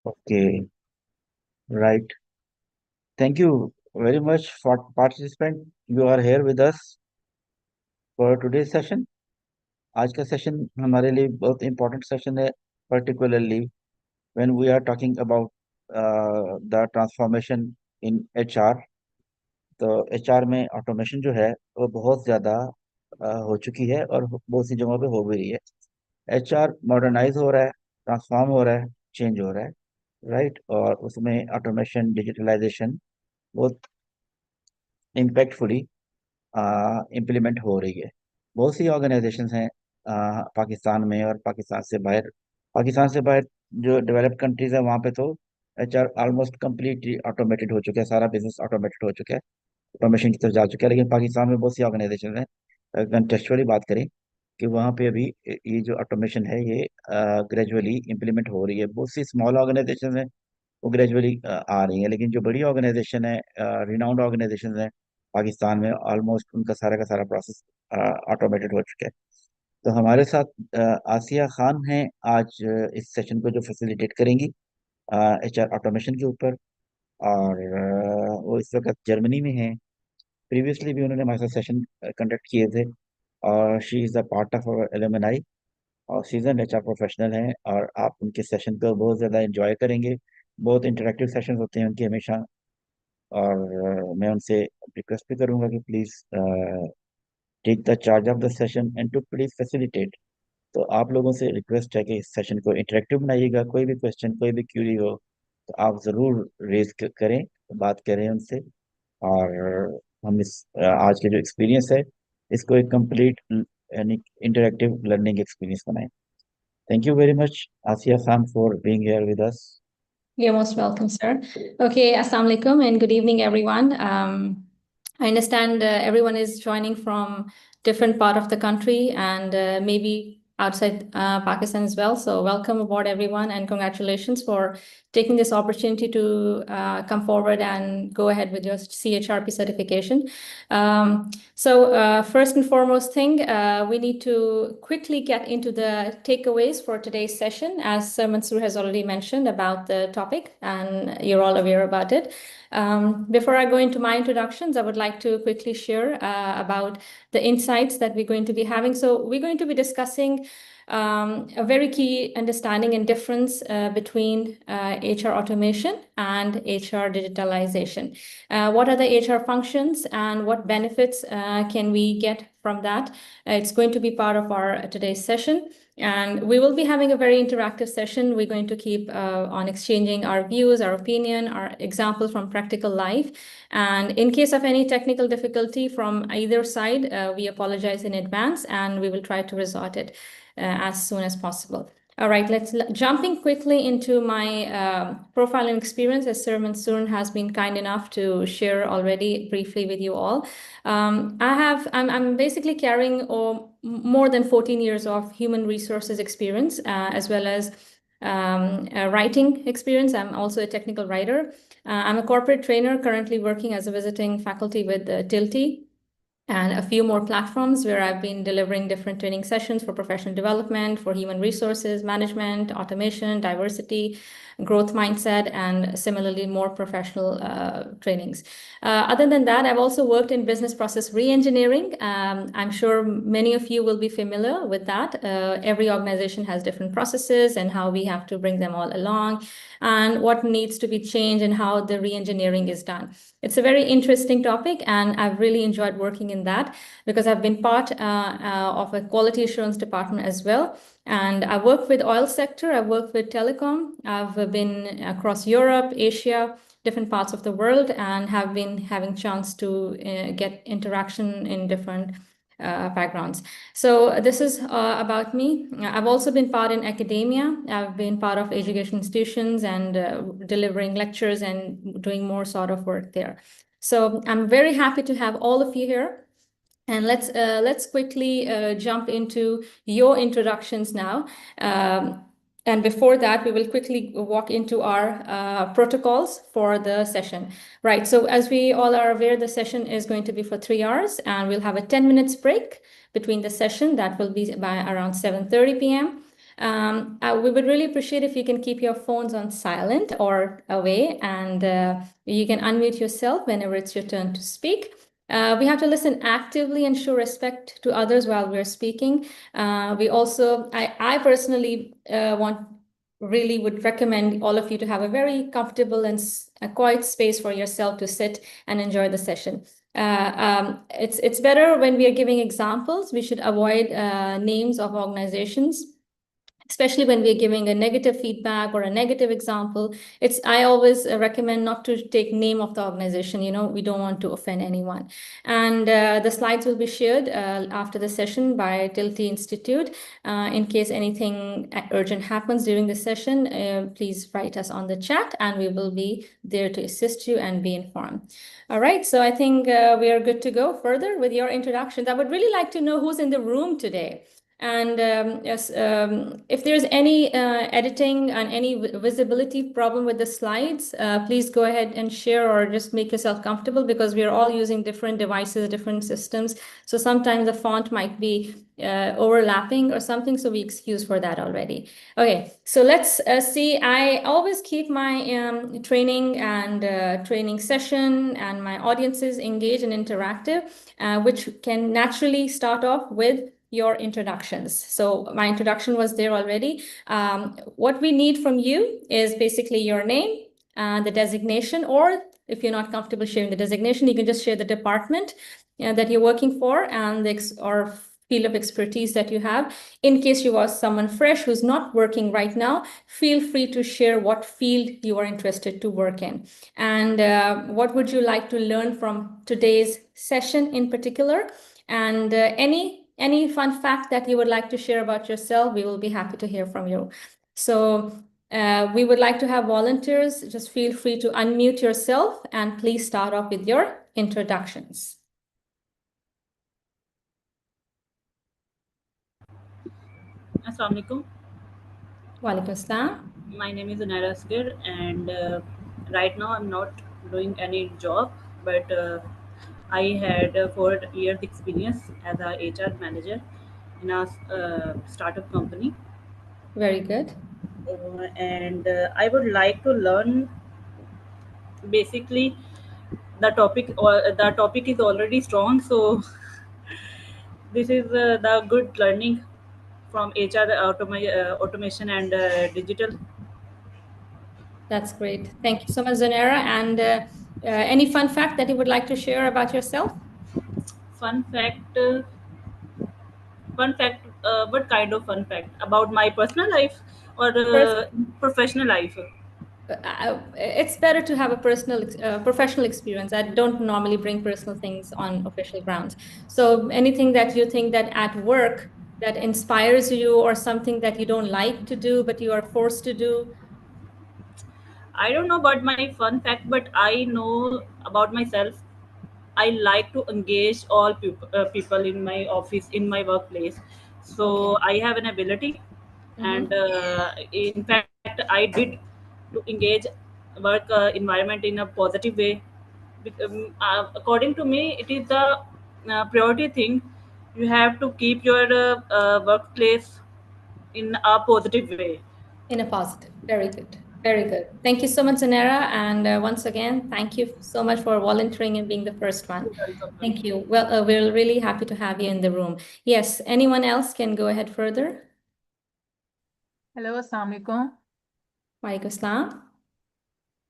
Okay, right. Thank you very much for participant. You are here with us for today's session. आज का session हमारे लिए बहुत important session है, particularly when we are talking about the transformation in HR. तो HR में automation जो है वो बहुत ज़्यादा हो चुकी है और बहुत सी जगहों पे हो भी रही है। HR मॉडर्नाइज हो रहा है, ट्रांसफॉर्म हो रहा है, चेंज हो रहा है, राइट। और उसमें ऑटोमेशन, डिजिटलाइजेशन बहुत इम्पैक्टफुली इम्प्लीमेंट हो रही है। बहुत सी ऑर्गेनाइजेशंस हैं पाकिस्तान में और पाकिस्तान से बाहर जो डेवलप्ड कंट्रीज है वहाँ पे तो HR ऑलमोस्ट कम्प्लीटली ऑटोमेटेड हो चुका है, सारा बिजनेस ऑटोमेटेड हो चुका है, ऑटोमेशन की तरफ जा चुका है। लेकिन पाकिस्तान में बहुत सी ऑर्गेनाइजेशन है, कंटेक्चुअली बात करें कि वहाँ पे अभी ये जो ऑटोमेशन है ये ग्रेजुअली इम्प्लीमेंट हो रही है। बहुत सी स्मॉल ऑर्गेनाइजेशन है वो ग्रेजुअली आ रही है, लेकिन जो बड़ी ऑर्गेनाइजेशन है, रिनाउंड ऑर्गेनाइजेशन है पाकिस्तान में, ऑलमोस्ट उनका सारा का सारा प्रोसेस ऑटोमेटेड हो चुका है। तो हमारे साथ आसिया खान हैं आज इस सेशन को जो फैसिलिटेट करेंगी HR ऑटोमेशन के ऊपर। और वो इस वक्त जर्मनी में हैं। प्रीवियसली भी उन्होंने हमारे साथ सेशन कंडक्ट किए थे और she is a part of our alumni और सीजन HR प्रोफेशनल हैं। और आप उनके सेशन को बहुत ज़्यादा एंजॉय करेंगे। बहुत इंटरेक्टिव सेशन होते हैं उनके हमेशा। और मैं उनसे रिक्वेस्ट भी करूंगा कि please take the charge of the session and to please facilitate. तो आप लोगों से रिक्वेस्ट है कि इस सेशन को इंटरेक्टिव बनाइएगा। कोई भी क्वेश्चन, कोई भी क्यूरी हो तो आप ज़रूर रेज करें, बात करें उनसे। और हम इस आज के जो एक्सपीरियंस है इसको एक कंप्लीट यानी इंटरेक्टिव लर्निंग एक्सपीरियंस बनाएं। Thank you very much Asiya Khan for being here with us. You're most welcome, sir. Okay, Assalamu alaikum and good evening, everyone. I understand everyone is joining from different part of the country and maybe outside Pakistan as well. So welcome aboard, everyone, and congratulations for taking this opportunity to come forward and go ahead with your CHRP certification. So first and foremost thing, we need to quickly get into the takeaways for today's session, as Sir Mansoor has already mentioned about the topic, and you're all aware about it. Before I go into my introductions, I would like to quickly share about the insights that we're going to be having. So we're going to be discussing a very key understanding and difference between HR automation and HR digitalization. What are the HR functions and what benefits can we get from that? It's going to be part of our today's session. And we will be having a very interactive session. We're going to keep on exchanging our views, our opinion, our examples from practical life. And in case of any technical difficulty from either side, we apologize in advance and we will try to resolve it as soon as possible. All right, let's jumping quickly into my profile and experience, as Sir Mansoor has been kind enough to share already briefly with you all. I'm basically carrying more than 14 years of human resources experience, as well as writing experience. I'm also a technical writer. I'm a corporate trainer currently working as a visiting faculty with Tilty and a few more platforms where I've been delivering different training sessions for professional development, for human resources, management, automation, diversity, growth mindset, and similarly more professional trainings. Other than that, I've also worked in business process re-engineering. I'm sure many of you will be familiar with that. Every organization has different processes and how we have to bring them all along and what needs to be changed and how the re-engineering is done. It's a very interesting topic, and I've really enjoyed working in that because I've been part of a quality assurance department as well. And I work with oil sector, I work with telecom. I've been across Europe, Asia, different parts of the world, and have been having chance to get interaction in different backgrounds. So this is about me. I've also been part in academia. I've been part of education institutions and delivering lectures and doing more sort of work there. So I'm very happy to have all of you here. And let's quickly jump into your introductions now. And before that, we will quickly walk into our protocols for the session. Right, so as we all are aware, the session is going to be for 3 hours, and we'll have a 10 minutes break between the session. That will be by around 7:30 p.m. We would really appreciate if you can keep your phones on silent or away, and you can unmute yourself whenever it's your turn to speak. We have to listen actively and show respect to others while we're speaking. I personally really would recommend all of you to have a very comfortable and a quiet space for yourself to sit and enjoy the session. It's better when we are giving examples. We should avoid names of organizations, especially when we're giving a negative feedback or a negative example. I always recommend not to take name of the organization. We don't want to offend anyone. And the slides will be shared after the session by Tilty Institute. In case anything urgent happens during the session, please write us on the chat and we will be there to assist you and be informed. All right, so I think we are good to go further with your introductions. I would really like to know who's in the room today. And yes, if there's any editing and any visibility problem with the slides, please go ahead and share or just make yourself comfortable, because we are all using different devices, different systems. So sometimes the font might be overlapping or something, so we excuse for that already. Okay, so let's see. I always keep my training session and my audiences engaged and interactive, which can naturally start off with your introductions. So my introduction was there already. What we need from you is basically your name, the designation, or if you're not comfortable sharing the designation, you can just share the department that you're working for and or field of expertise that you have. In case you are someone fresh who's not working right now, feel free to share what field you are interested to work in. And what would you like to learn from today's session in particular? And any fun fact that you would like to share about yourself, we will be happy to hear from you. So we would like to have volunteers. Just feel free to unmute yourself and please start off with your introductions. Assalamu alaikum. Walaikum assalam. My name is Unaira Asghar, and right now I'm not doing any job, but I had 4 years experience as a HR manager in a startup company. Very good. And I would like to learn basically the topic is already strong, so this is the good learning from HR automation and digital. That's great. Thank you so much, Zanera. And any fun fact that you would like to share about yourself? Fun fact. Fun fact. What kind of fun fact about my personal life or professional life? It's better to have a professional experience. I don't normally bring personal things on official grounds. So anything that you think that at work that inspires you, or something that you don't like to do but you are forced to do. I don't know about my fun fact, but I know about myself. I like to engage all people in my office, in my workplace. Okay. So I have an ability, and in fact, I did to engage work environment in a positive way. According to me, it is the priority thing. You have to keep your workplace in a positive way. In a positive. Very good. Very good. Thank you so much, Zanera. And once again, thank you so much for volunteering and being the first one. Thank you. Well, we're really happy to have you in the room. Yes, anyone else can go ahead further. Hello, Assalamu alaikum. Walaikum assalam.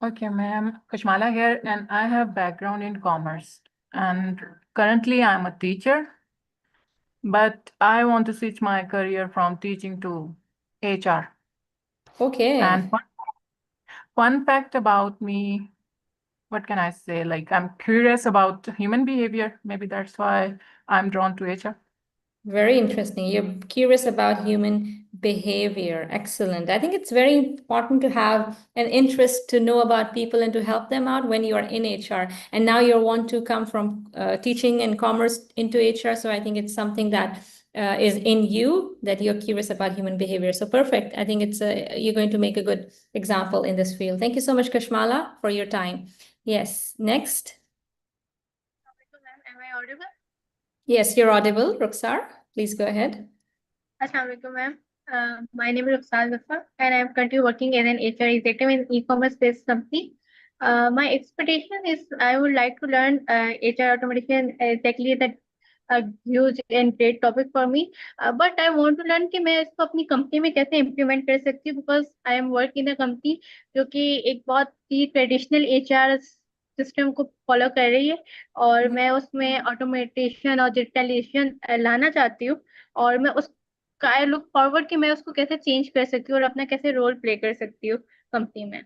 Okay, ma'am, Kashmala here, and I have background in commerce. And currently, I'm a teacher, but I want to switch my career from teaching to HR. Okay. And fun fact about me, what can I say? Like, I'm curious about human behavior. Maybe that's why I'm drawn to HR. Very interesting. You're curious about human behavior. Excellent. I think it's very important to have an interest to know about people and to help them out when you are in HR. And now you want to come from teaching and commerce into HR. So I think it's something that is in you, that you're curious about human behavior. So perfect. I think you're going to make a good example in this field. Thank you so much, Kashmala, for your time. Yes. Next. Am I audible? Yes, you're audible. Ruxar, please go ahead. Assalamu alaikum, ma'am. My name is Ruxal Zafar, and I'm currently working as an HR executive in e-commerce based company. My expectation is I would like to learn HR automation, exactly that a huge and great topic for me. But I want to learn कि मैं इसको अपनी company में कैसे implement कर सकती हूँ, because I am work in a company जो कि एक बहुत ही ट्रेडिशनल HR सिस्टम को फॉलो कर रही है, और मैं उसमें ऑटोमेटेशन और डिजिटलाइजेशन लाना चाहती हूँ, और मैं उस आई लुक फॉरवर्ड कि मैं उसको कैसे चेंज कर सकती हूँ और अपना कैसे रोल प्ले कर सकती हूँ कंपनी में.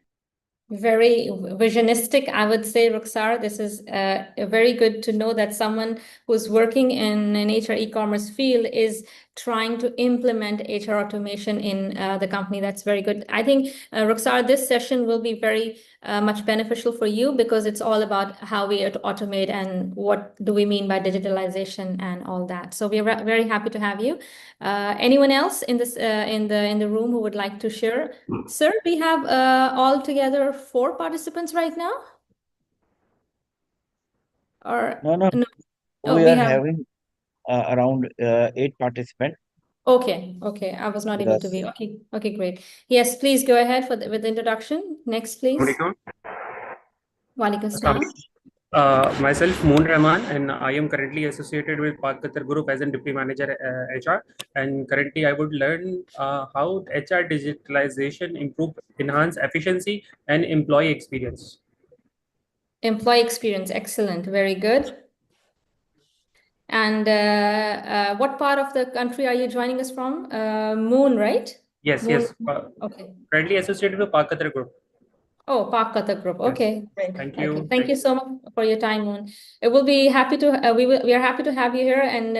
Very visionistic, I would say, Ruxar. This is very good to know that someone who's working in an HR e-commerce field is trying to implement HR automation in the company. That's very good. I think, Ruxar, this session will be very much beneficial for you because it's all about how we automate and what do we mean by digitalization and all that. So we are very happy to have you. Anyone else in this in the room who would like to share? Sir, we have altogether 4 participants right now? Or No, no? Oh, we we are have. having around 8 participants Okay, I was not with able to us. be. Okay, great. Yes, please go ahead with the introduction. Next, please. Assalamualaikum. Walaikum salam. Myself, Moon Rahman, and I am currently associated with Park Qatar Group as a Deputy Manager HR. And currently, I would learn how HR digitalization enhance efficiency and employee experience. Employee experience, excellent, very good. And what part of the country are you joining us from? Moon, right? Yes, Moon. yes. Okay. Currently associated with Park Qatar Group. Oh, Park Qatar Group. Okay, great. Thank you. Okay. Thank you so much for your time, Moon. We'll be happy to we are happy to have you here, and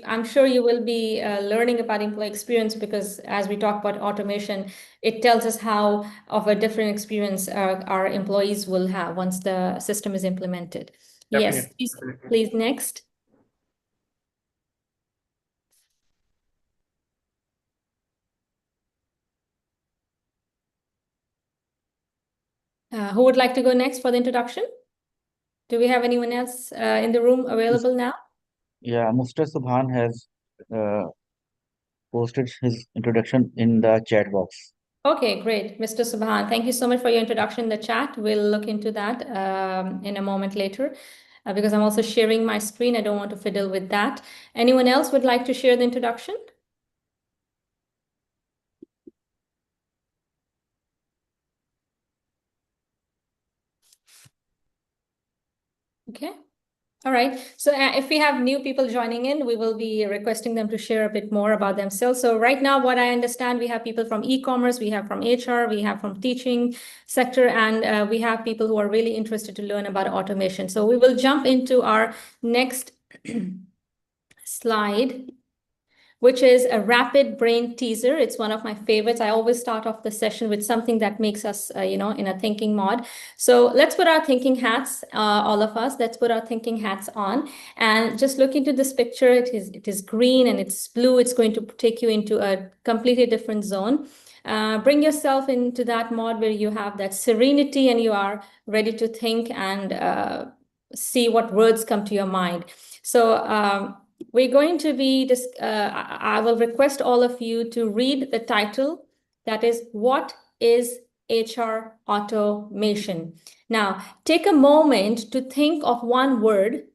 I'm sure you will be learning about employee experience, because as we talk about automation, it tells us how of a different experience our employees will have once the system is implemented. Definitely. Yes, please next. Who would like to go next for the introduction? Do we have anyone else in the room available now? Yeah, Mr. Subhan has posted his introduction in the chat box. Okay, great. Mr. Subhan, thank you so much for your introduction in the chat. We'll look into that in a moment later, because I'm also sharing my screen. I don't want to fiddle with that. Anyone else would like to share the introduction? Okay. All right. So if we have new people joining in, we will be requesting them to share a bit more about themselves. So right now, what I understand, we have people from e-commerce, we have from HR, we have from teaching sector, and we have people who are really interested to learn about automation. So we will jump into our next slide, which is a rapid brain teaser. It's one of my favorites. I always start off the session with something that makes us, in a thinking mode. So let's put our thinking hats, all of us, let's put our thinking hats on and just look into this picture. It is green and it's blue. It's going to take you into a completely different zone. Bring yourself into that mode where you have that serenity and you are ready to think and see what words come to your mind. So we're going to be, I will request all of you to read the title, that is, what is HR automation? Now, take a moment to think of one word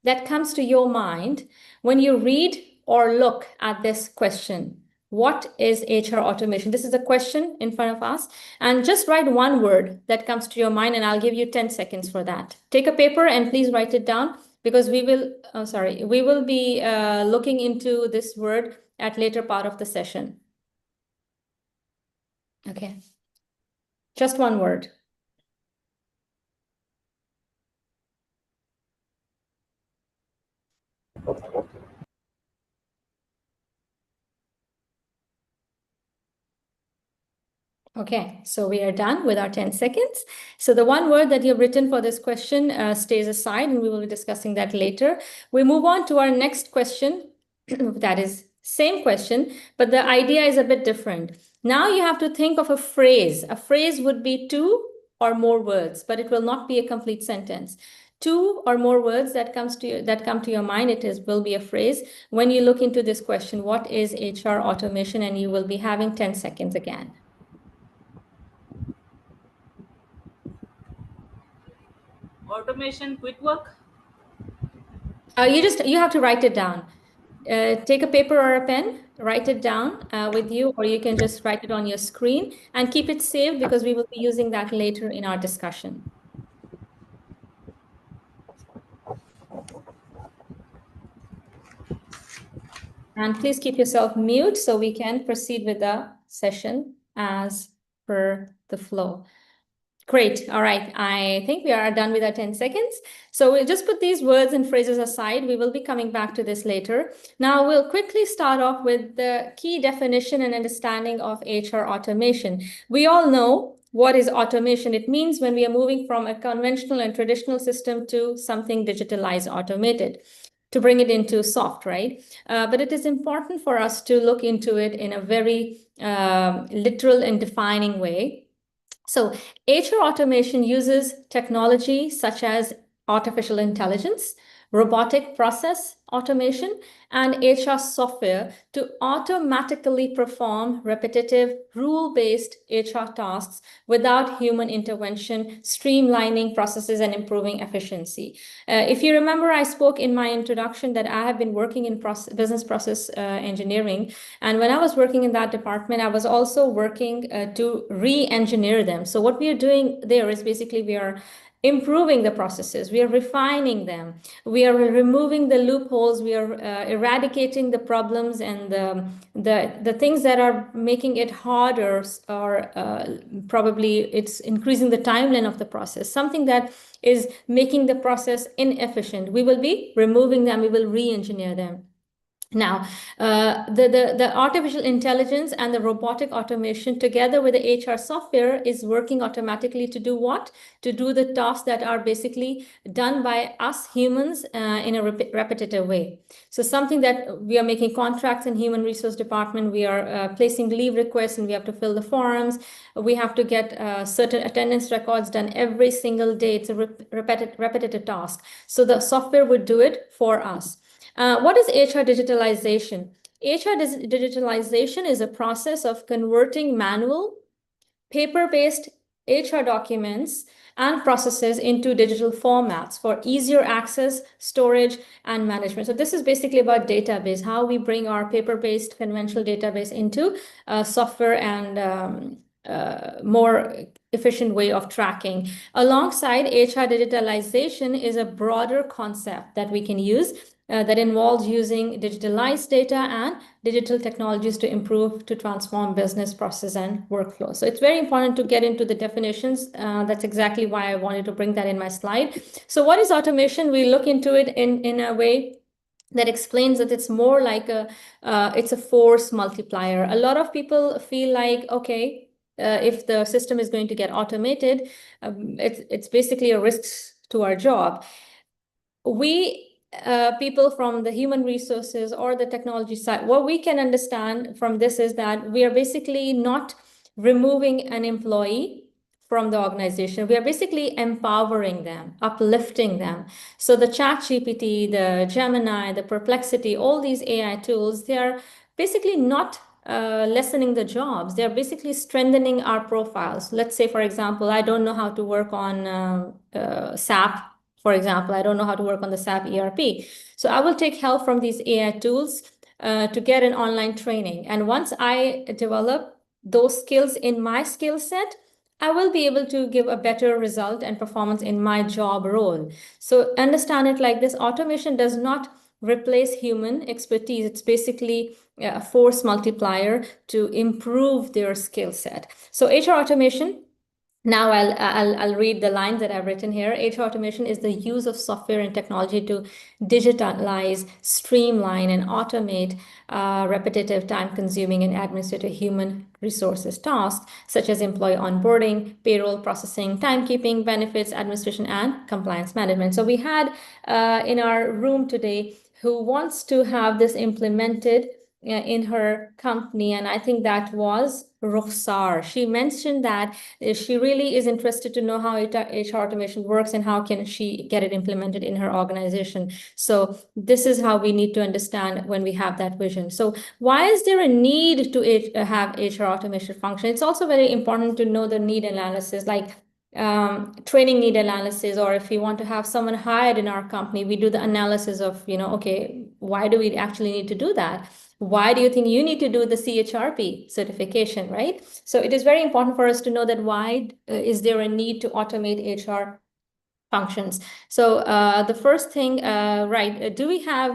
that comes to your mind when you read or look at this question. What is HR automation? This is a question in front of us. And just write one word that comes to your mind, and I'll give you 10 seconds for that. Take a paper and please write it down, because we will be looking into this word at later part of the session. Okay. Just one word. Okay, so we are done with our 10 seconds. So the one word that you've written for this question stays aside, and we will be discussing that later. We move on to our next question. That is same question, but the idea is a bit different. Now you have to think of a phrase. A phrase would be 2 or more words, but it will not be a complete sentence. two or more words that come to your mind, will be a phrase. When you look into this question, what is HR automation? And you will be having 10 seconds again. Automation, quick work. You have to write it down. Take a paper or a pen, write it down with you, or you can just write it on your screen and keep it saved, because we will be using that later in our discussion. And please keep yourself mute so we can proceed with the session as per the flow. Great. All right. I think we are done with our 10 seconds. So we'll just put these words and phrases aside. We will be coming back to this later. Now we'll quickly start off with the key definition and understanding of HR automation. We all know what is automation. It means when we are moving from a conventional and traditional system to something digitalized, automated, to bring it into soft, right? But it is important for us to look into it in a very literal and defining way. So HR automation uses technology such as artificial intelligence, robotic process automation, and HR software to automatically perform repetitive, rule-based HR tasks without human intervention, streamlining processes and improving efficiency. If you remember, I spoke in my introduction that I have been working in business process engineering. And when I was working in that department, I was also working to re-engineer them. So what we are doing there is basically we are improving the processes, we are refining them, we are removing the loopholes, we are eradicating the problems and the things that are making it harder, or probably it's increasing the timeline of the process, something that is making the process inefficient. We will be removing them, we will re-engineer them. Now, the artificial intelligence and the robotic automation together with the HR software is working automatically to do what? To do the tasks that are basically done by us humans in a repetitive way. So something that we are making contracts in human resource department, we are placing leave requests and we have to fill the forms. We have to get certain attendance records done every single day. It's a repetitive task. So the software would do it for us. What is HR digitalization? HR digitalization is a process of converting manual, paper-based HR documents and processes into digital formats for easier access, storage, and management. So this is basically about database, how we bring our paper-based conventional database into software and more efficient way of tracking. Alongside HR digitalization is a broader concept that we can use that involves using digitalized data and digital technologies to improve, to transform business process and workflow. So it's very important to get into the definitions. That's exactly why I wanted to bring that in my slide. So what is automation? We look into it in a way that explains that it's more like it's a force multiplier. A lot of people feel like, okay, if the system is going to get automated, it's basically a risk to our job. We people from the human resources or the technology side, what we can understand from this is that we are basically not removing an employee from the organization. We are basically empowering them, uplifting them. So the ChatGPT, the Gemini, the Perplexity, all these AI tools, they are basically not lessening the jobs. They're basically strengthening our profiles. Let's say, for example, I don't know how to work on SAP. For example, I don't know how to work on the SAP ERP. So I will take help from these AI tools to get an online training. And once I develop those skills in my skill set, I will be able to give a better result and performance in my job role. So understand it like this. Automation does not replace human expertise. It's basically a force multiplier to improve their skill set. So HR automation, now I'll read the lines that I've written here. HR automation is the use of software and technology to digitalize, streamline, and automate repetitive, time-consuming, and administrative human resources tasks, such as employee onboarding, payroll processing, timekeeping, benefits, administration, and compliance management. So we had in our room today who wants to have this implemented in her company, and I think that was Rukhsar. She mentioned that she really is interested to know how HR automation works and how can she get it implemented in her organization. So this is how we need to understand when we have that vision. So why is there a need to have HR automation function? It's also very important to know the need analysis, like training need analysis, or if we want to have someone hired in our company, we do the analysis of, okay, why do we actually need to do that? Why do you think you need to do the CHRP certification, right? So it is very important for us to know that why is there a need to automate HR functions. So the first thing, right, do we have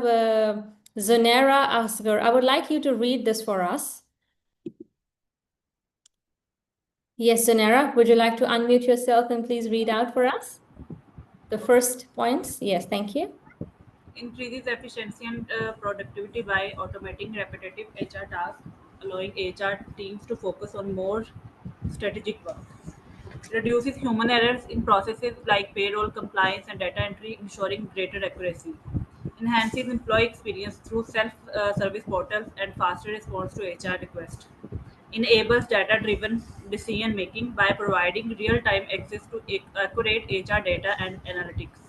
Zanera Asgar? I would like you to read this for us. Yes, Zanera, would you like to unmute yourself and please read out for us the first points? Yes, thank you. Increases efficiency and productivity by automating repetitive HR tasks, allowing HR teams to focus on more strategic work. Reduces human errors in processes like payroll, compliance, and data entry, ensuring greater accuracy. Enhances employee experience through self-service portals and faster response to HR requests. Enables data-driven decision-making by providing real-time access to accurate HR data and analytics.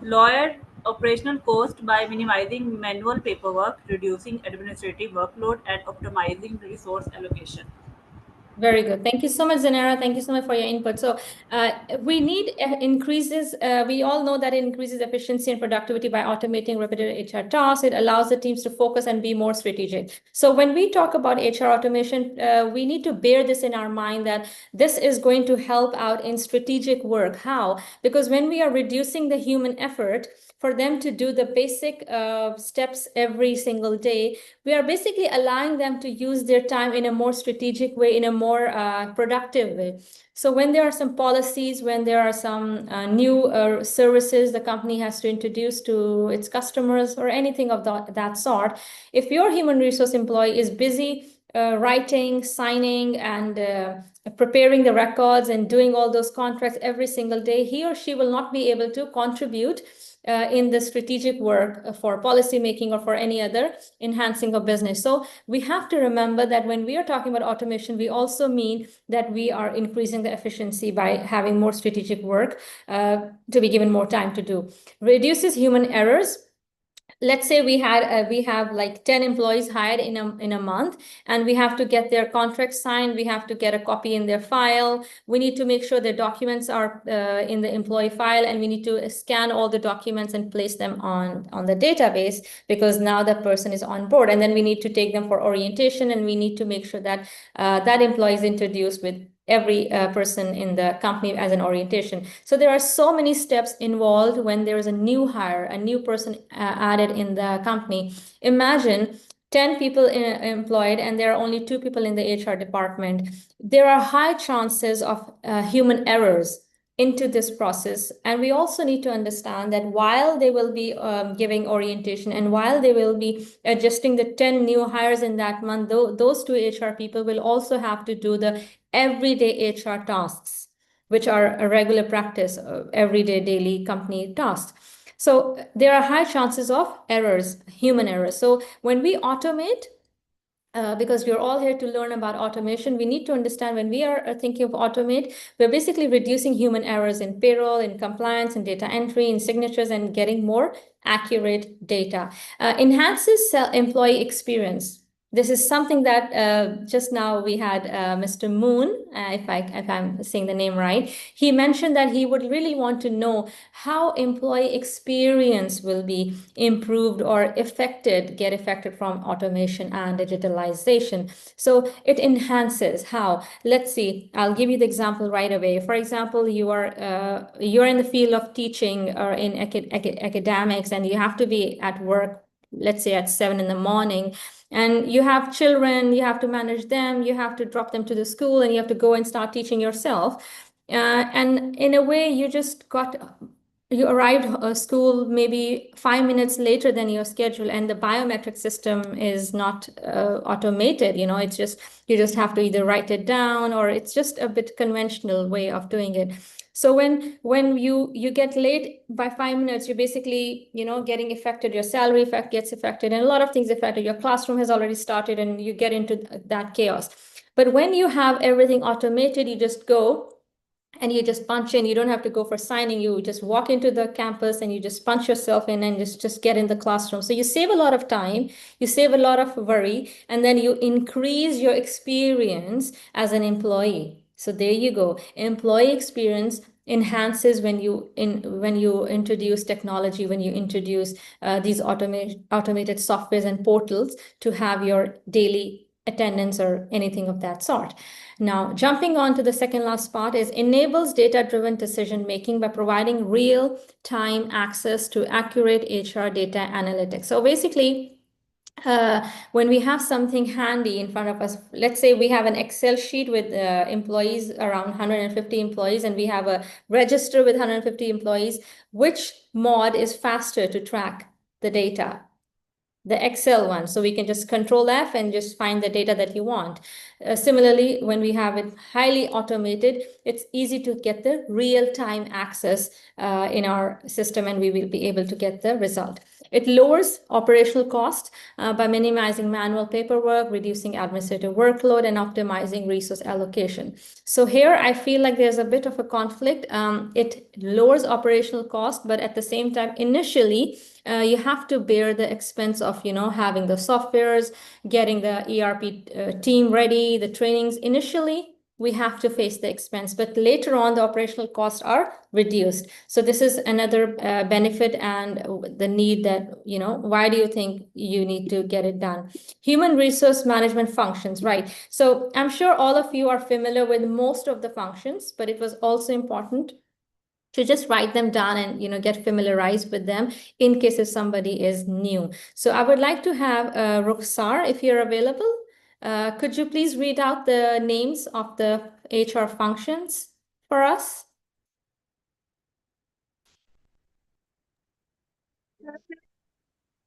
Lower operational cost by minimizing manual paperwork, reducing administrative workload, and optimizing resource allocation. Very good. Thank you so much, Zanera. Thank you so much for your input. So we need increases. We all know that it increases efficiency and productivity by automating repetitive HR tasks. It allows the teams to focus and be more strategic. So when we talk about HR automation, we need to bear this in our mind that this is going to help out in strategic work. How? Because when we are reducing the human effort for them to do the basic steps every single day, we are basically allowing them to use their time in a more strategic way, in a more productive way. So when there are some policies, when there are some new services the company has to introduce to its customers or anything of that sort, if your human resource employee is busy writing, signing, and preparing the records and doing all those contracts every single day, he or she will not be able to contribute in the strategic work for policy making or for any other enhancing of business. So we have to remember that when we are talking about automation, we also mean that we are increasing the efficiency by having more strategic work to be given more time to do. Reduces human errors. Let's say we have like 10 employees hired in a month, and we have to get their contracts signed. We have to get a copy in their file. We need to make sure their documents are in the employee file, and we need to scan all the documents and place them on the database, because now that person is on board. And then we need to take them for orientation, and we need to make sure that that employee is introduced with every person in the company as an orientation. So there are so many steps involved when there is a new hire, a new person added in the company. Imagine 10 people employed, and there are only 2 people in the HR department. There are high chances of human errors into this process. And we also need to understand that while they will be giving orientation, and while they will be adjusting the 10 new hires in that month, those 2 HR people will also have to do the everyday HR tasks, which are a regular practice, everyday daily company tasks. So there are high chances of errors, human errors. So when we automate, because we're all here to learn about automation, we need to understand when we are thinking of automate, we're basically reducing human errors in payroll, in compliance, in data entry, in signatures, and getting more accurate data. Enhances employee experience. This is something that just now we had Mr. Moon, if I'm saying the name right. He mentioned that he would really want to know how employee experience will be improved or get affected from automation and digitalization. So it enhances how. Let's see. I'll give you the example right away. For example, you're in the field of teaching or in academics, and you have to be at work, let's say at 7 in the morning, and you have children, you have to manage them, you have to drop them to the school, and you have to go and start teaching yourself. And in a way, you arrived at school maybe 5 minutes later than your schedule, and the biometric system is not automated. It's just, you just have to either write it down, or it's just a bit conventional way of doing it. So when you get late by 5 minutes, you're basically, getting affected. Your salary gets affected, and a lot of things affected. Your classroom has already started, and you get into that chaos. But when you have everything automated, you just go and you just punch in. You don't have to go for signing. You just walk into the campus and you just punch yourself in and just get in the classroom. So you save a lot of time, you save a lot of worry, and then you increase your experience as an employee. So there you go. Employee experience enhances when you introduce technology, when you introduce these automated softwares and portals to have your daily attendance or anything of that sort. Now, jumping on to the second last part is enables data-driven decision-making by providing real-time access to accurate HR data analytics. So basically, when we have something handy in front of us, let's say we have an Excel sheet with employees, around 150 employees, and we have a register with 150 employees, which mod is faster to track the data? The Excel one. So we can just Control F and just find the data that you want. Similarly, when we have it highly automated, it's easy to get the real-time access in our system, and we will be able to get the result. It lowers operational cost by minimizing manual paperwork, reducing administrative workload, and optimizing resource allocation. So here I feel like there's a bit of a conflict. It lowers operational cost, but at the same time, initially, you have to bear the expense of, having the softwares, getting the ERP team ready, the trainings. Initially, we have to face the expense, but later on, the operational costs are reduced. So this is another benefit and the need that, why do you think you need to get it done? Human resource management functions, right? So I'm sure all of you are familiar with most of the functions, but it was also important to just write them down and get familiarized with them in case if somebody is new. So I would like to have Rukhsar, if you're available. Could you please read out the names of the HR functions for us?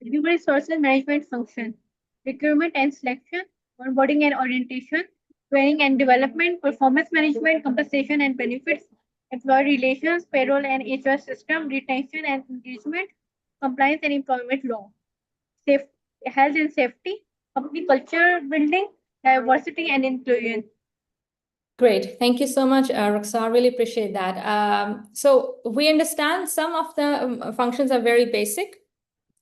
Human resources management function, recruitment and selection, onboarding and orientation, training and development, performance management, compensation and benefits, employee relations, payroll and HR system, retention and engagement, compliance and employment law, safe, health and safety, company culture building, diversity and inclusion. Great. Thank you so much, Rukhsar. I really appreciate that. So we understand some of the functions are very basic,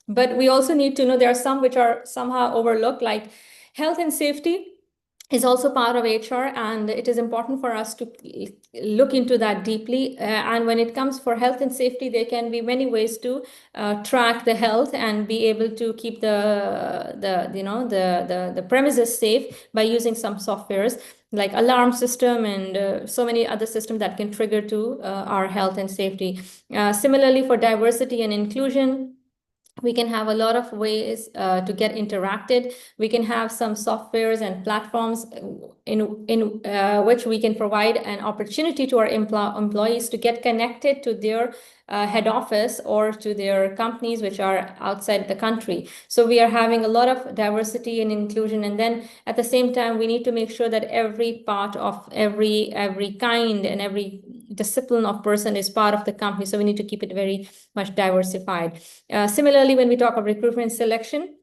but we also need to know there are some which are somehow overlooked, like health and safety is also part of HR, and it is important for us to look into that deeply. And when it comes for health and safety, there can be many ways to track the health and be able to keep the premises safe by using some softwares like alarm system and so many other systems that can trigger to our health and safety. Similarly, for diversity and inclusion, we can have a lot of ways to get interacted. We can have some softwares and platforms in which we can provide an opportunity to our employees to get connected to their head office or to their companies which are outside the country. So we are having a lot of diversity and inclusion, and then at the same time we need to make sure that every part of every kind and every discipline of person is part of the company. So we need to keep it very much diversified. Similarly, when we talk of recruitment selection,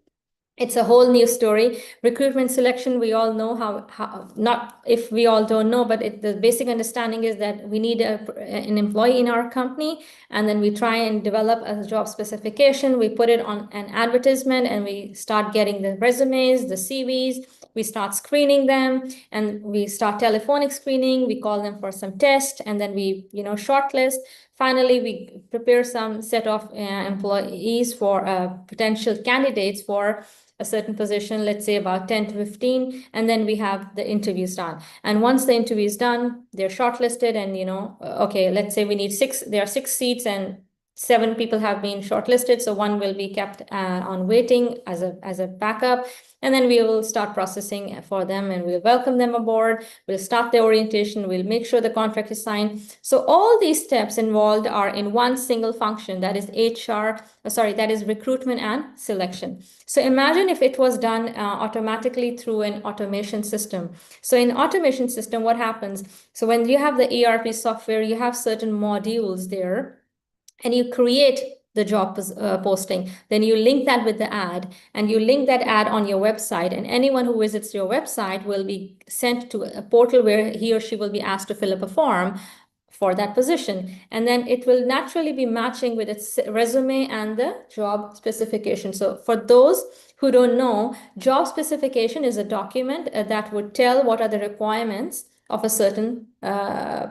it's a whole new story. Recruitment selection, we all know how not if we all don't know, but the basic understanding is that we need an employee in our company, and then we try and develop a job specification. We put it on an advertisement, and we start getting the resumes, the CVs. We start screening them, and we start telephonic screening. We call them for some test, and then we shortlist. Finally, we prepare some set of employees for potential candidates for a certain position, let's say about 10 to 15, and then we have the interviews done. And once the interview is done, they're shortlisted, and okay, let's say we need there are 6 seats, and 7 people have been shortlisted, so 1 will be kept on waiting as a backup, and then we will start processing for them, and we'll welcome them aboard. We'll start the orientation. We'll make sure the contract is signed. So all these steps involved are in one single function, that is that is recruitment and selection. So imagine if it was done automatically through an automation system. So in automation system, what happens? So when you have the ERP software, you have certain modules there, and you create the job posting, then you link that with the ad, and you link that ad on your website, and anyone who visits your website will be sent to a portal where he or she will be asked to fill up a form for that position, and then it will naturally be matching with its resume and the job specification. So for those who don't know, job specification is a document that would tell what are the requirements of a certain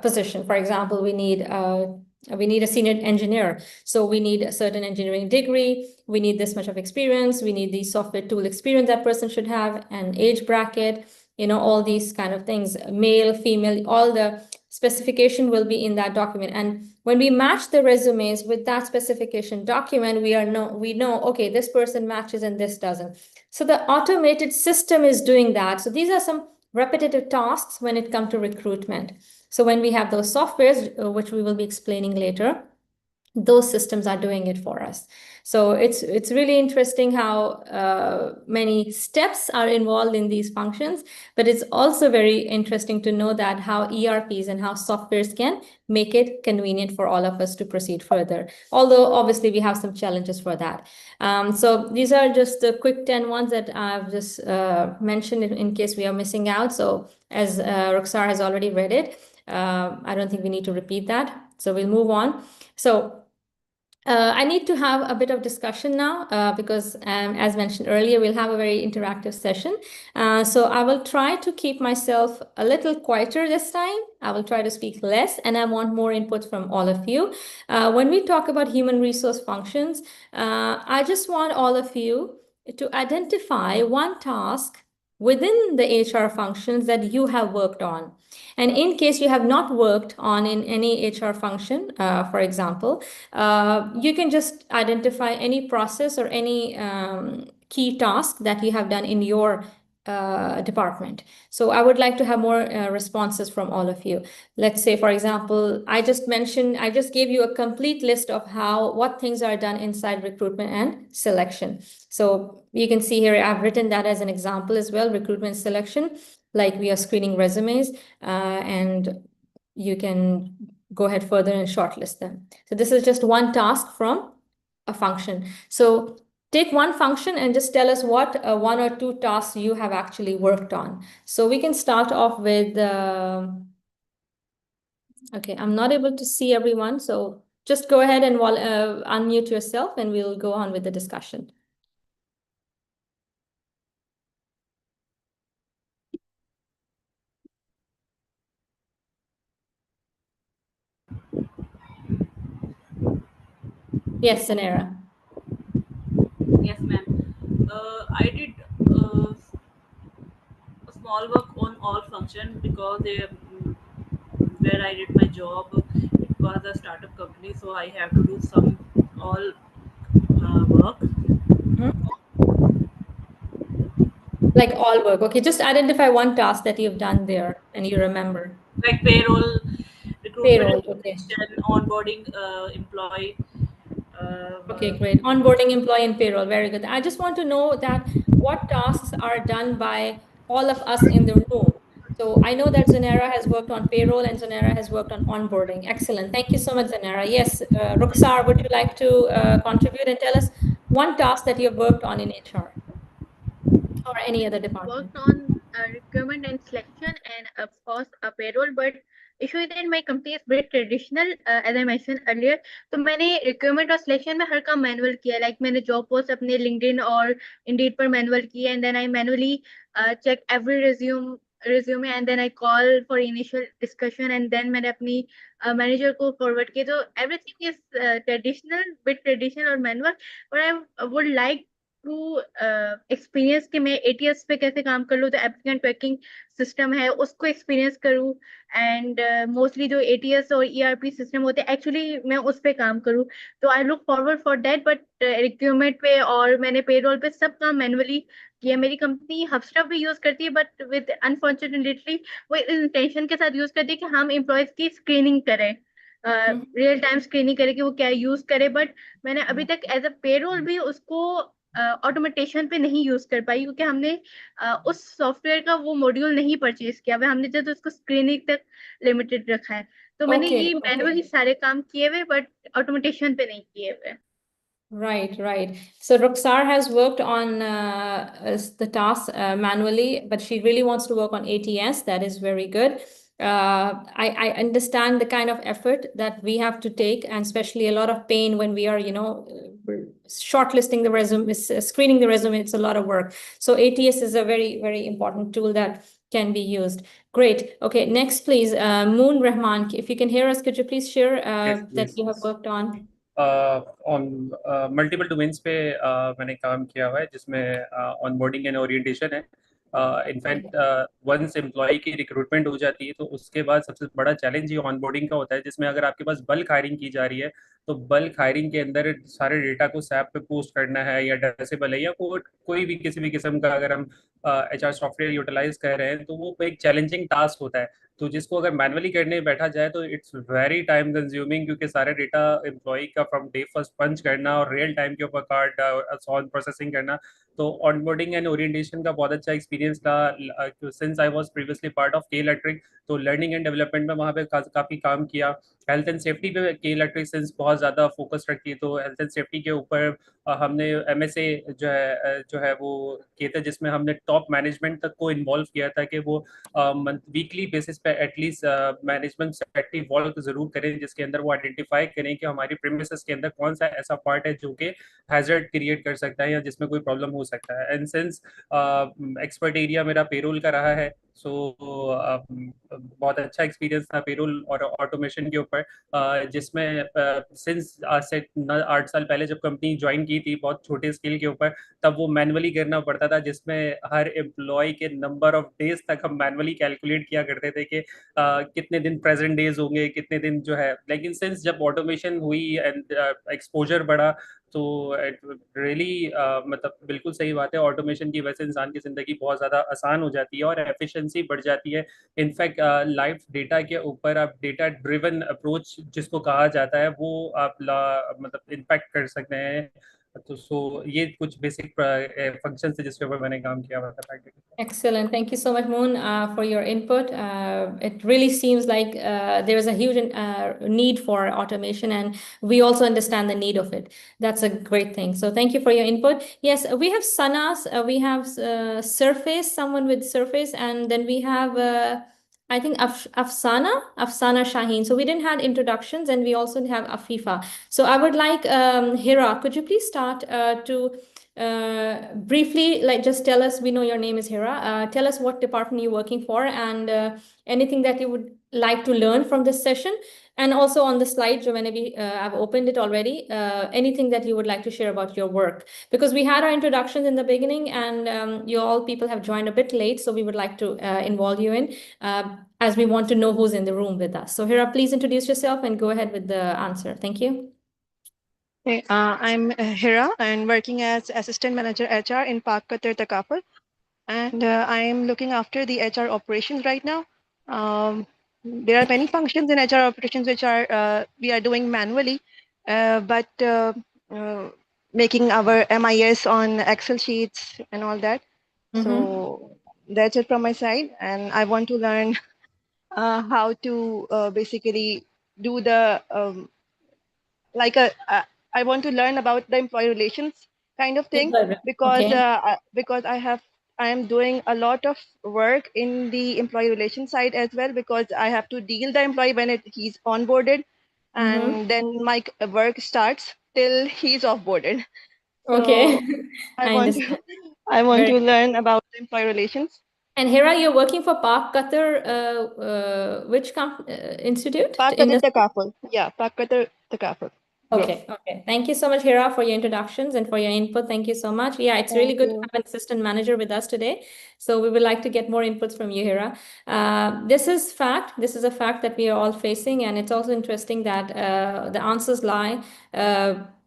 position. For example, we need a senior engineer, so we need a certain engineering degree, we need this much of experience, we need the software tool experience that person should have, an age bracket, all these kind of things, male, female, all the specification will be in that document. And when we match the resumes with that specification document, we know, okay, this person matches and this doesn't. So the automated system is doing that. So these are some repetitive tasks when it comes to recruitment. So when we have those softwares, which we will be explaining later, those systems are doing it for us. So it's really interesting how many steps are involved in these functions, but it's also very interesting to know that how ERPs and how softwares can make it convenient for all of us to proceed further. Although obviously we have some challenges for that. So these are just the quick 10 ones that I've just mentioned in case we are missing out. So as Ruxar has already read it, I don't think we need to repeat that. So we'll move on. So I need to have a bit of discussion now because, as mentioned earlier, we'll have a very interactive session. So I will try to keep myself a little quieter this time. I will try to speak less, and I want more input from all of you. When we talk about human resource functions, I just want all of you to identify one task within the HR functions that you have worked on. And in case you have not worked on in any HR function, for example, you can just identify any process or any key task that you have done in your department. So I would like to have more responses from all of you. Let's say, for example, I just gave you a complete list of what things are done inside recruitment and selection. So you can see here, I've written that as an example as well, recruitment selection, like we are screening resumes, and you can go ahead further and shortlist them. So this is just one task from a function. So take one function and just tell us what 1 or 2 tasks you have actually worked on. So we can start off with, okay, I'm not able to see everyone. So just go ahead and unmute yourself and we'll go on with the discussion. Yes, Sanera. Yes, ma'am. I did a small work on all function because where I did my job, it was a startup company, so I have to do some all work. Like all work. Okay, just identify one task that you've done there and you remember. Like payroll, Payroll, recruitment, okay. onboarding employee. Okay, great. Onboarding employee and payroll, very good. I just want to know that what tasks are done by all of us in the room. So I know that Zanera has worked on payroll and Zanera has worked on onboarding. Excellent. Thank you so much, Zanera. Yes, Ruxar, would you like to contribute and tell us one task that you've worked on in HR or any other department? Worked on recruitment and selection and of course a payroll, but issue is that my company is very traditional, as I mentioned earlier. तो मैंने recruitment और selection में हर काम manual किया, like मैंने job post अपने LinkedIn और Indeed पर manual किया, and then I manually check every resume and then I call for initial discussion, and then मैंने अपनी manager को forward किया. So everything is traditional, bit traditional or manual, but I would like through experience कि मैं ATS पे कैसे काम कर लूँ, तो एप्लीकेंट ट्रैकिंग सिस्टम है उसको एक्सपीरियंस करूँ, एंड मोस्टली जो एटीएस और ईआरपी सिस्टम होते हैं एक्चुअली मैं उस पे काम करूँ। तो I look forward for that, but recruitment पे और मैंने पेरोल पे सब काम मैनुअली किया। मेरी कंपनी हबस्टफ भी यूज करती है, बट विद अनफॉर्चुनेटली वो इंटेंशन के साथ यूज करती है कि हम एम्प्लॉयज की स्क्रीनिंग करें, रियल टाइम स्क्रीनिंग करें कि वो क्या यूज करे। बट मैंने अभी तक एज अ पेरोल भी उसको ऑटोमेटेशन पे नहीं यूज कर पाई, क्योंकि हमने उस सॉफ्टवेयर का वो मॉड्यूल नहीं परचेज किया हुआ, हमने जस्ट उसको स्क्रीनिंग तक लिमिटेड रखा है। तो मैंने Okay, ये okay. मैनुअली सारे काम किए हुए, बट ऑटोमेटेशन पे नहीं किए हुए। Right, right. So Ruxar has worked on the tasks manually, but she really wants to work on ATS. That is very good. I understand the kind of effort that we have to take, and especially a lot of pain when we are, shortlisting the resume, screening the resume. It's a lot of work. So ATS is a very, very important tool that can be used. Great. Okay, next, please. Moon Rahman, if you can hear us, could you please share that you have worked on? On multiple domains पे मैंने काम किया हुआ है, जिसमें onboarding and orientation है। In fact once employ की recruitment हो जाती है तो उसके बाद सबसे बड़ा चैलेंज ये ऑनबोर्डिंग का होता है, जिसमें अगर आपके पास बल्क हायरिंग की जा रही है तो बल्क हायरिंग के अंदर सारे डेटा को सैप पे पोस्ट करना है, या डेसेबल है, या कोई भी किसी भी किस्म का अगर हम HR सॉफ्टवेयर यूटिलाइज कर रहे हैं तो वो एक चैलेंजिंग टास्क होता है। तो जिसको अगर मैनुअली करने बैठा जाए तो इट्स वेरी टाइम कंज्यूमिंग, क्योंकि सारे डेटा एम्प्लॉय का फ्रॉम डे फर्स्ट पंच करना और रियल टाइम के ऊपर कार्ड ऑन प्रोसेसिंग करना। तो ऑनबोर्डिंग एंड ओरिएंटेशन का बहुत अच्छा एक्सपीरियंस था, since I was previously part of के इलेक्ट्रिक। तो लर्निंग एंड डेवलपमेंट में वहाँ पे काफ़ी काम किया। हेल्थ एंड सेफ्टी पे के इलेक्ट्रिक सिंस बहुत ज़्यादा फोकस रखती है, तो हेल्थ एंड सेफ्टी के ऊपर हमने MSA जो है वो किए थे, जिसमें हमने टॉप मैनेजमेंट तक को इन्वॉल्व किया था कि वो वीकली बेसिस पे एटलीस्ट मैनेजमेंट सेट इवॉल्व जरूर करें, जिसके अंदर वो आइडेंटिफाई करें कि हमारी प्रीमिसेस के अंदर कौन सा ऐसा पार्ट है जो कि हैजर्ड क्रिएट कर सकता है या जिसमें कोई प्रॉब्लम हो सकता है। एंड सिंस एक्सपर्ट एरिया मेरा पेरोल का रहा है, सो बहुत अच्छा एक्सपीरियंस था पेरोल और ऑटोमेशन के ऊपर, जिसमें सिंस आज से 8 साल पहले जब कंपनी ज्वाइन की थी बहुत छोटे स्केल के ऊपर, तब वो मैनुअली करना पड़ता था, जिसमें हर एम्प्लॉय के नंबर ऑफ डेज तक हम मैनुअली कैलकुलेट किया करते थे कि कितने दिन प्रेजेंट डेज होंगे, कितने दिन जो है। लेकिन सिंस जब ऑटोमेशन हुई एंड एक्सपोजर बढ़ा तो रियली मतलब बिल्कुल सही बात है, ऑटोमेशन की वजह से इंसान की ज़िंदगी बहुत ज़्यादा आसान हो जाती है और एफिशिएंसी बढ़ जाती है। इनफैक्ट लाइव डेटा के ऊपर आप डेटा ड्रिवन अप्रोच जिसको कहा जाता है वो आप मतलब इम्पैक्ट कर सकते हैं। तो ये कुछ बेसिक फंक्शन थे जिसके ऊपर मैंने काम किया हुआ था। Excellent. Thank you so much, Moon, for your input. It really seems like there is a huge need for automation, and we also understand the need of it. That's a great thing. So thank you for your input. Yes, we have Sanas, we have Surface, someone with Surface, and then we have, I think, Afsana Shaheen. So we didn't have introductions, and we also have Afifa. So I would like, Hira, could you please start to briefly, like, just tell us, we know your name is Hira, tell us what department you're working for, and anything that you would like to learn from this session, and also on the slide, I've opened it already, anything that you would like to share about your work, because we had our introductions in the beginning, and you all people have joined a bit late, so we would like to involve you in, as we want to know who's in the room with us. So Hira, please introduce yourself and go ahead with the answer. Thank you. Hey, I'm Hira and working as Assistant Manager HR in Park Qatar Takaful, and I am looking after the HR operations right now. There are many functions in HR operations which are we are doing manually, but making our MIS on Excel sheets and all that. So that's it from my side, and I want to learn how to basically do the I want to learn about the employee relations kind of thing, because Okay. because I am doing a lot of work in the employee relations side as well, because I have to deal the employee when he's onboarded, and then my work starts till he's offboarded. Okay. So I I want understand. to learn about employee relations. And Hira, you're working for Park Qatar, which institute? Park Qatar Takaful. Yeah, Park Qatar Takaful. Okay, okay. Thank you so much, Hira, for your introductions and for your input. Thank you so much. Yeah, it's really good to have an assistant manager with us today. So we would like to get more inputs from you, Hira. This is fact. This is a fact that we are all facing, and it's also interesting that the answers lie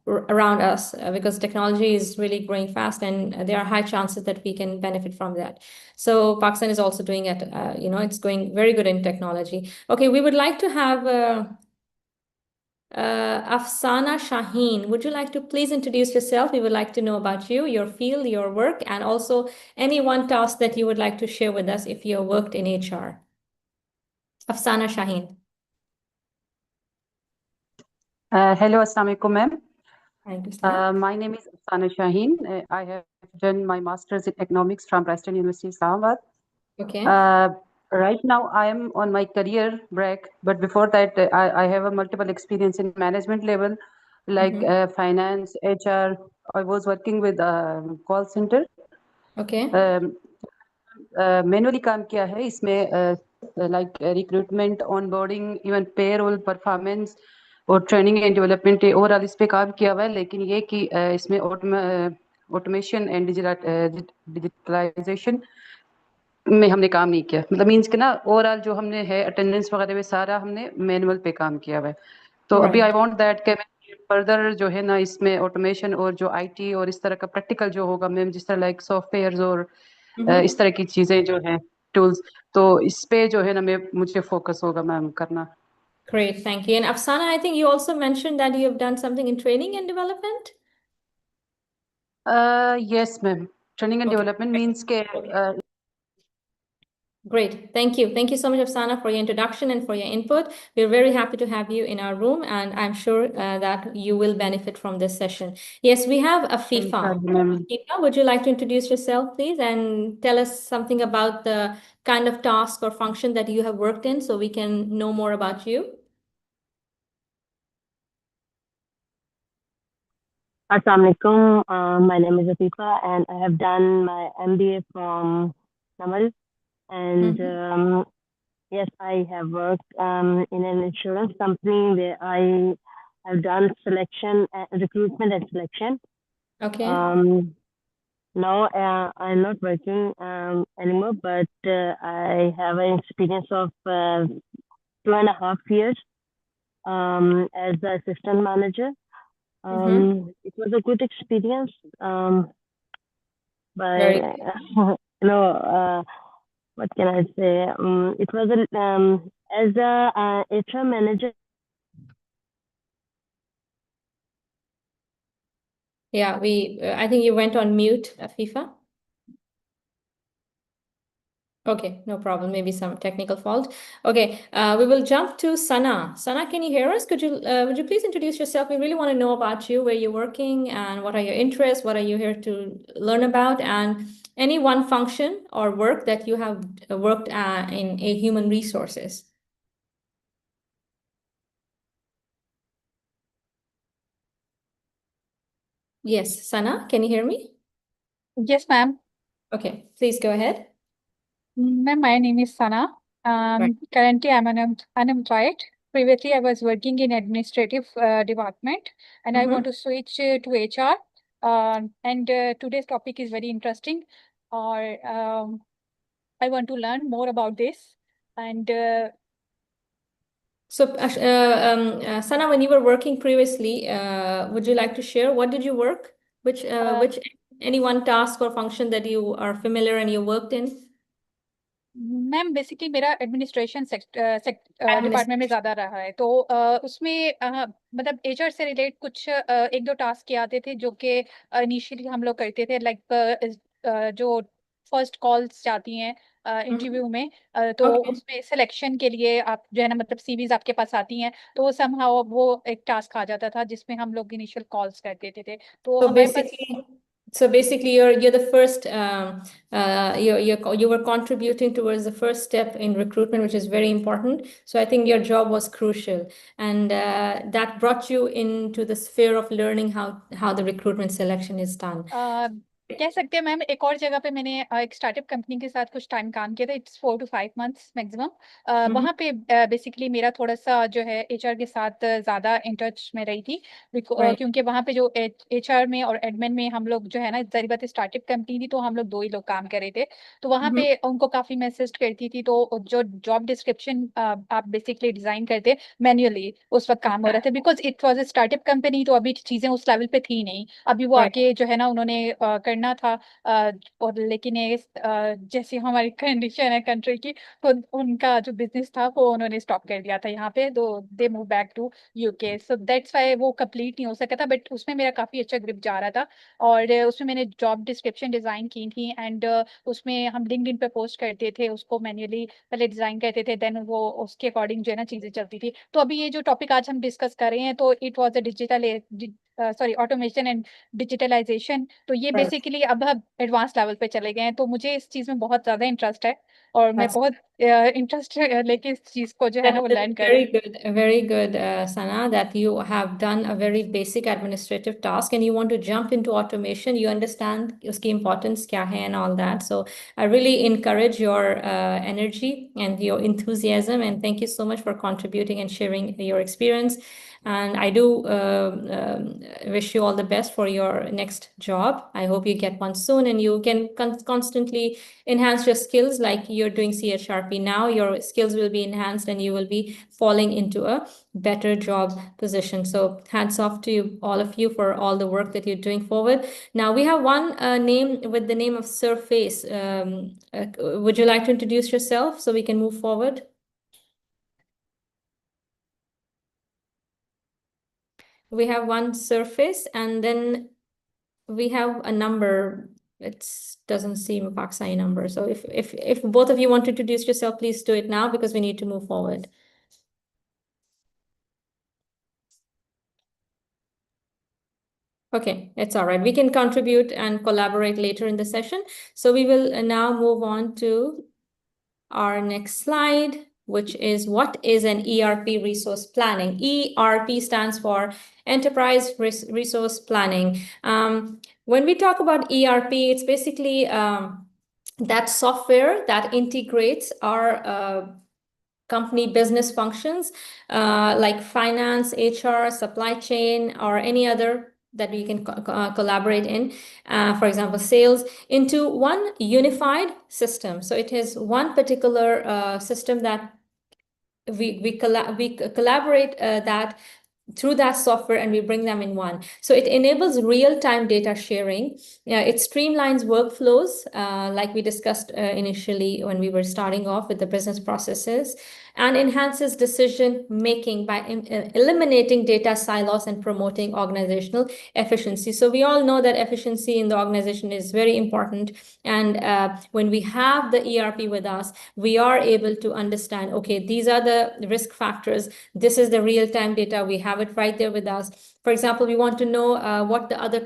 around us because technology is really growing fast, and there are high chances that we can benefit from that. So Pakistan is also doing it. It's going very good in technology. Okay, we would like to have. Afsana Shaheen, would you like to please introduce yourself? We would like to know about you, your field, your work, and also any one task that you would like to share with us if you worked in HR. Afsana Shaheen. Hello, Assalamu alaikum, ma'am. Hi, My name is Afsana Shaheen. I have done my master's in economics from Preston University, Islamabad. Okay. Right now, I am on my career break, but before that, I have a multiple experience in management level, like finance, HR. I was working with a call center. Okay. Manually काम किया है इसमें like recruitment onboarding even payroll performance और training and development overall इस पे काम किया हुआ है लेकिन ये कि इसमें ऑटोमेशन एंड डिजिटलाइजेशन में हमने काम नहीं किया मतलब मींस कि ना ओवरऑल जो हमने है अटेंडेंस वगैरह में सारा हमने मैनुअल पे काम किया हुआ है तो अभी आई वांट दैट कि फर्दर जो है ना इसमें ऑटोमेशन और जो आईटी और इस तरह का प्रैक्टिकल जो होगा मैम जिस तरह लाइक सॉफ्टवेयर और इस तरह की चीजें जो हैं टूल्स तो इस पे जो है ना मैं मुझे फोकस होगा मैम करना Great, thank you. And Afsana, I think you also mentioned that you have done something in training and development. Yes, ma'am. Training and development means के Great. Thank you. Thank you so much, Afsana, for your introduction and for your input. We're very happy to have you in our room, and I'm sure that you will benefit from this session. Yes, we have Afifa. Afifa, would you like to introduce yourself, please, and tell us something about the kind of task or function that you have worked in so we can know more about you? Assalamu alaikum. My name is Afifa, and I have done my MBA from Namal. And yes, I have worked in an insurance company where I have done recruitment and selection. Okay. Now I'm not working anymore, but I have an experience of 2.5 years as the assistant manager. It was a good experience, but what can I say? It was as a HR manager. Yeah, I think you went on mute, Afifa. Okay, no problem. Maybe some technical fault. Okay, we will jump to Sana. Sana, can you hear us? Would you please introduce yourself? We really want to know about you, where you're working, and what are your interests, what are you here to learn about, and any one function or work that you have worked in a human resources. Yes, Sana, can you hear me? Yes, ma'am. Okay, please go ahead. Ma'am, my name is Sana. Currently, I'm unemployed. Previously, I was working in administrative department, and I want to switch to HR. And today's topic is very interesting. I want to learn more about this. And so, Sana, when you were working previously, would you like to share what did you work? Which any one task or function that you are familiar and you worked in? Ma'am basically मेरा administration department में ज़्यादा रहा है तो उसमें मतलब HR से relate कुछ एक दो टास्क आते थे जो कि इनिशियली हम लोग करते थे लाइक जो फर्स्ट कॉल्स जाती हैं इंटरव्यू में तो उसमें सिलेक्शन के लिए आप जो है ना मतलब सीवीज आपके पास आती हैं तो वो समहाउ वो एक टास्क आ जाता था जिसमें हम लोग इनिशियल कॉल्स कर देते थे तो हमारे पास So basically, you're the first. You were contributing towards the first step in recruitment, which is very important. So I think your job was crucial, and that brought you into the sphere of learning how the recruitment selection is done. कह सकते हैं ma'am, एक और जगह पे मैंने एक startup company के साथ कुछ टाइम काम किया था, इट्स 4 to 5 months मैक्सिमम। वहाँ पे बेसिकली मेरा थोड़ा सा जो है एचआर के साथ ज्यादा इन टच में रही थी, क्योंकि वहाँ पे जो एचआर में और एडमिन में हम लोग जो है ना, जारी बात स्टार्टअप कंपनी थी तो हम लोग 2 ही लोग काम कर रहे थे, तो वहाँ पे उनको काफी मैं असिस्ट करती थी। तो जो जॉब डिस्क्रिप्शन आप बेसिकली डिजाइन करते मैन्युअली उस वक्त काम हो रहा था, because it was a startup company, तो अभी चीजें उस लेवल पे थी नहीं। अभी वो आके जो है ना उन्होंने करना था, और लेकिन ये जैसी हमारी कंडीशन है कंट्री की, तो उनका जो बिजनेस था वो उन्होंने स्टॉप कर दिया था यहाँ पे, तो they move back to UK, so that's why वो कंप्लीट नहीं हो सका था। बट उसमें मेरा काफी अच्छा ग्रिप जा रहा था, और उसमें मैंने जॉब डिस्क्रिप्शन डिजाइन की थी, एंड उसमें हम लिंक्डइन पे पोस्ट करते थे, उसको मैन्युअली पहले डिजाइन करते थे, देन वो उसके अकॉर्डिंग जो है ना चीजें चलती थी। तो अभी ये जो टॉपिक आज हम डिस्कस कर रहे हैं, तो it was a digital automation and digitalisation, तो ये बेसिकली अब हम एडवांस लेवल पे चले गए हैं, तो मुझे इस चीज में बहुत ज्यादा इंटरेस्ट है, और मैं बहुत इंटरेस्ट लेके इस चीज को जो है ना वो लर्न कर रही हूँ। Very good, Sana, that you have done a very basic administrative task and you want to jump into automation. You understand uski importance kya hai and all that. So I really encourage your energy and your enthusiasm, and thank you so much for contributing and sharing your experience. And I do wish you all the best for your next job. I hope you get one soon and you can constantly enhance your skills like you're doing CHRP now. Your skills will be enhanced and you will be falling into a better job position. So hats off to you, all of you, for all the work that you're doing forward. Now we have one name with the name of Surface. Would you like to introduce yourself so we can move forward? We have one Surface, and then we have a number. It doesn't seem a Paksai number. So if both of you want to introduce yourself, please do it now because we need to move forward. Okay, it's all right. We can contribute and collaborate later in the session. So we will now move on to our next slide, which is what is an ERP resource planning? ERP stands for Enterprise Resource Planning. When we talk about ERP, it's basically that software that integrates our company business functions like finance, HR, supply chain, or any other that we can collaborate in, for example, sales, into one unified system. So it is one particular system that we collaborate that through that software, and we bring them in one. So it enables real-time data sharing. It streamlines workflows, like we discussed initially when we were starting off with the business processes, and enhances decision-making by eliminating data silos and promoting organizational efficiency. So we all know that efficiency in the organization is very important. And when we have the ERP with us, we are able to understand, okay, these are the risk factors. This is the real-time data. We have it right there with us. For example, we want to know what the other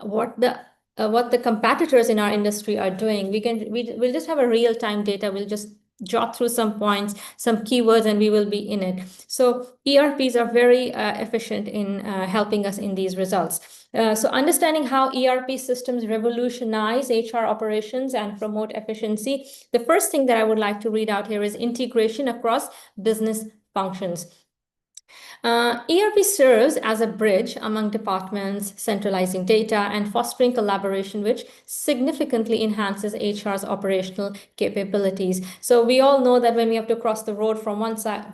what the competitors in our industry are doing. We'll just have a real-time data. We'll just jot through some points, some keywords, and we will be in it. So ERPs are very efficient in helping us in these results. So understanding how ERP systems revolutionize HR operations and promote efficiency, the first thing that I would like to read out here is integration across business functions. ERP serves as a bridge among departments, centralizing data and fostering collaboration, which significantly enhances HR's operational capabilities. So we all know that when we have to cross the road from one side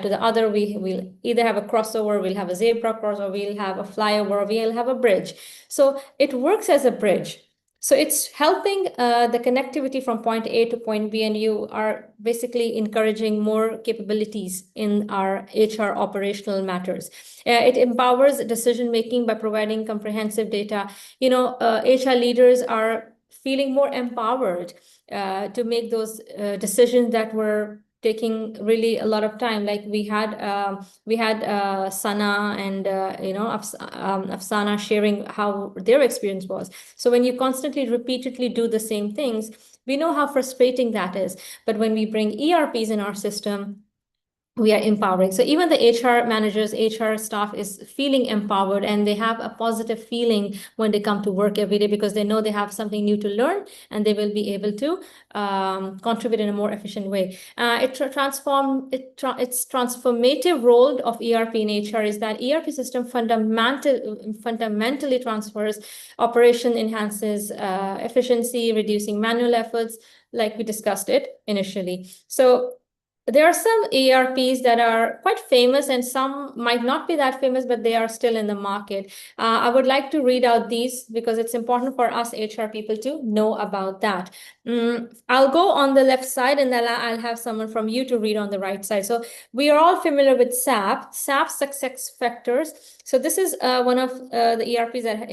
to the other, we'll either have a crossover, we'll have a zebra cross, or we'll have a flyover, or we'll have a bridge. So it works as a bridge. So it's helping the connectivity from point A to point B, and you are basically encouraging more capabilities in our HR operational matters. It empowers decision-making by providing comprehensive data. HR leaders are feeling more empowered to make those decisions that were taking really a lot of time. Like we had Sana and Afsana sharing how their experience was. So when you constantly repeatedly do the same things, we know how frustrating that is. But when we bring ERPs in our system, we are empowering. So even the HR managers, HR staff is feeling empowered, and they have a positive feeling when they come to work every day because they know they have something new to learn and they will be able to contribute in a more efficient way. Its transformative role of ERP in HR is that ERP system fundamentally transfers operation, enhances efficiency, reducing manual efforts, like we discussed it initially. So there are some ERPs that are quite famous and some might not be that famous, but they are still in the market. I would like to read out these because it's important for us HR people to know about that. I'll go on the left side and then I'll have someone from you to read on the right side. So we are all familiar with SAP success factors. So this is one of the ERPs that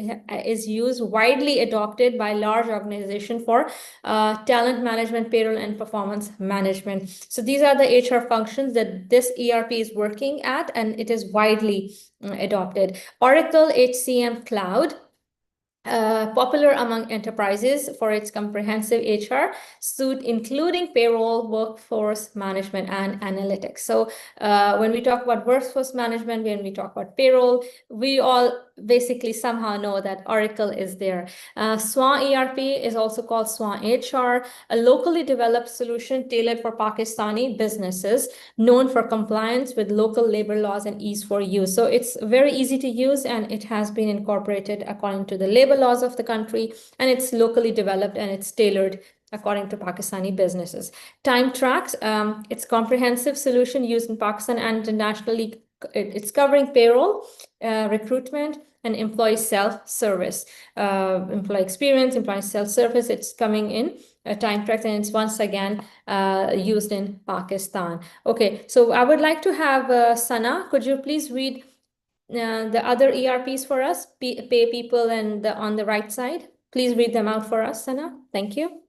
is used, widely adopted by large organizations for talent management, payroll, and performance management. So these are the HR functions that this ERP is working at, and it is widely adopted. Oracle HCM Cloud, popular among enterprises for its comprehensive HR suite, including payroll, workforce management, and analytics. So when we talk about workforce management, when we talk about payroll, we all basically somehow know that Oracle is there. Swan ERP is also called Swan HR, a locally developed solution tailored for Pakistani businesses, known for compliance with local labor laws and ease for use. So it's very easy to use, and it has been incorporated according to the labor laws of the country, and it's locally developed and it's tailored according to Pakistani businesses. Time Tracks, it's comprehensive solution used in Pakistan and internationally. It's covering payroll, recruitment, and employee self-service, employee experience, employee self-service. It's coming in Time Tracks, and it's once again used in Pakistan. Okay, so I would like to have Sana. Could you please read the other ERPs for us, Pay People and on the right side? Please read them out for us, Sana. Thank you.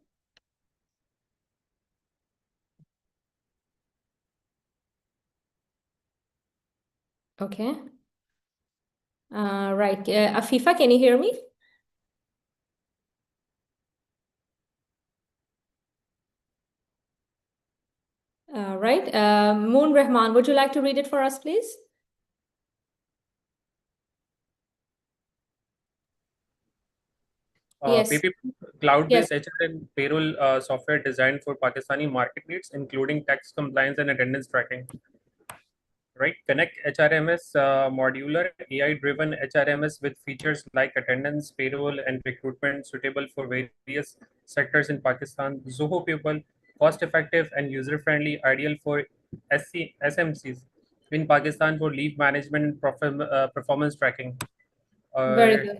Okay. Right. Afifa, can you hear me? Right. Moon Rahman, would you like to read it for us, please? Yes. Cloud-based HR and payroll software designed for Pakistani market needs, including tax compliance and attendance tracking. Right, Connect HRMS, modular AI-driven HRMS with features like attendance, payroll, and recruitment, suitable for various sectors in Pakistan. Zoho People, cost-effective and user-friendly, ideal for SMCs in Pakistan for leave management and performance tracking. Very good.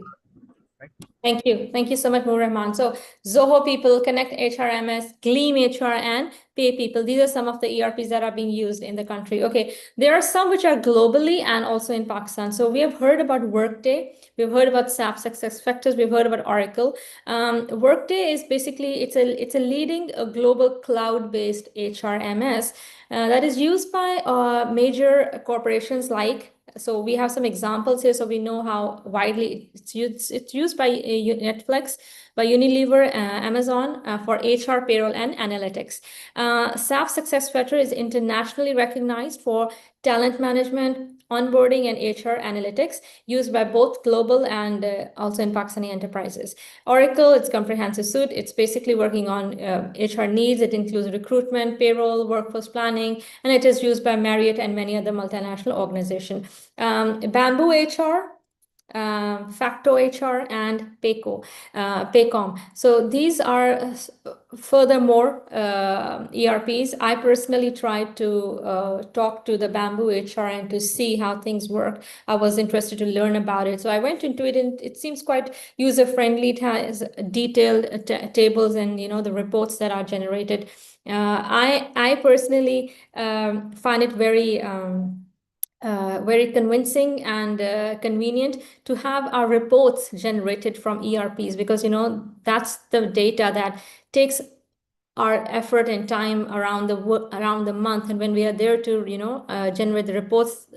Right. Thank you. Thank you so much, Moor Rahman. So Zoho People, Connect HRMS, Gleam HR, and Pay People. These are some of the ERPs that are being used in the country. Okay, there are some which are globally and also in Pakistan. So we have heard about Workday. We've heard about SAP Success Factors. We've heard about Oracle. Workday is basically, it's a leading global cloud-based HRMS that is used by major corporations like. So we have some examples here, so we know how widely it's used. It's used by Netflix, by Unilever, Amazon for HR, payroll, and analytics. SAP SuccessFactors is internationally recognized for talent management, onboarding, and HR analytics, used by both global and also in Pakistani enterprises. Oracle, it's comprehensive suite. It's basically working on HR needs. It includes recruitment, payroll, workforce planning, and it is used by Marriott and many other multinational organizations. Bamboo HR, Facto HR, and Paycom. So these are furthermore ERPs. I personally tried to talk to the Bamboo HR and to see how things work. I was interested to learn about it. So I went into it, and it seems quite user-friendly. It has detailed tables and the reports that are generated. I personally find it very convincing and convenient to have our reports generated from ERPs, because that's the data that takes our effort and time around the month, and when we are there to generate the reports,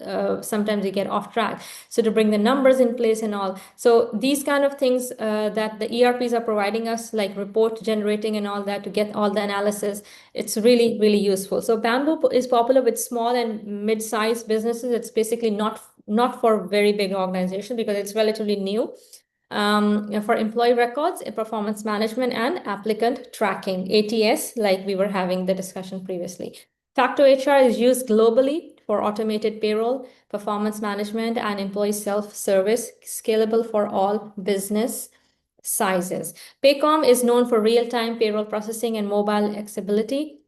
sometimes we get off track. So to bring the numbers in place and all, so these kind of things that the ERPs are providing us, like report generating and all that, to get all the analysis, it's really, really useful. So Bamboo is popular with small and mid-sized businesses. It's basically not for very big organizations because it's relatively new. For employee records, performance management, and applicant tracking, ATS, like we were having the discussion previously. Factor HR is used globally for automated payroll, performance management, and employee self-service, scalable for all business sizes. Paycom is known for real-time payroll processing and mobile accessibility,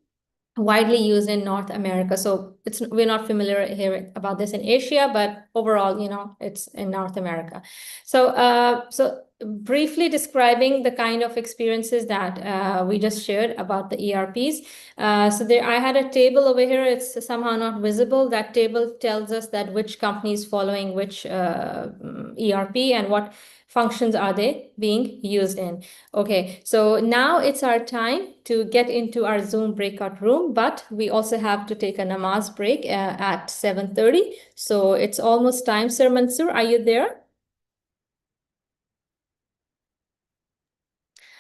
widely used in North America. So we're not familiar here about this in Asia, but overall, it's in North America. So briefly describing the kind of experiences that we just shared about the ERPs. So there, I had a table over here. It's somehow not visible. That table tells us that which company is following which ERP and what functions are they being used in. Okay, so now it's our time to get into our Zoom breakout room, but we also have to take a namaz break at 7:30. So it's almost time. Sir Mansoor, are you there?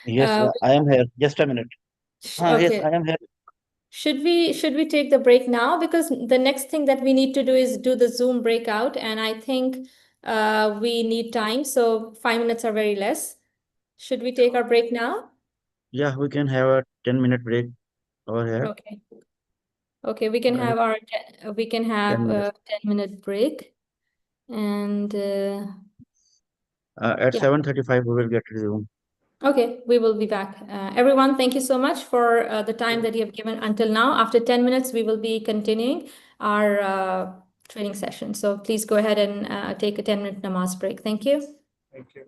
Yes, I am here. Just a minute. Yes, Okay. I am here. Should we take the break now? Because the next thing that we need to do is do the Zoom breakout, and I think we need time. So 5 minutes are very less. Should we take our break now? Yeah, we can have a 10-minute break over here. Okay. Okay, we can Right. have our 10 minutes. 10-minute break, and At yeah. 7:35 we will get to Zoom. Okay, we will be back. Everyone, thank you so much for the time that you have given until now. After 10 minutes, we will be continuing our training session. So please go ahead and take a 10-minute namaz break. Thank you. Thank you.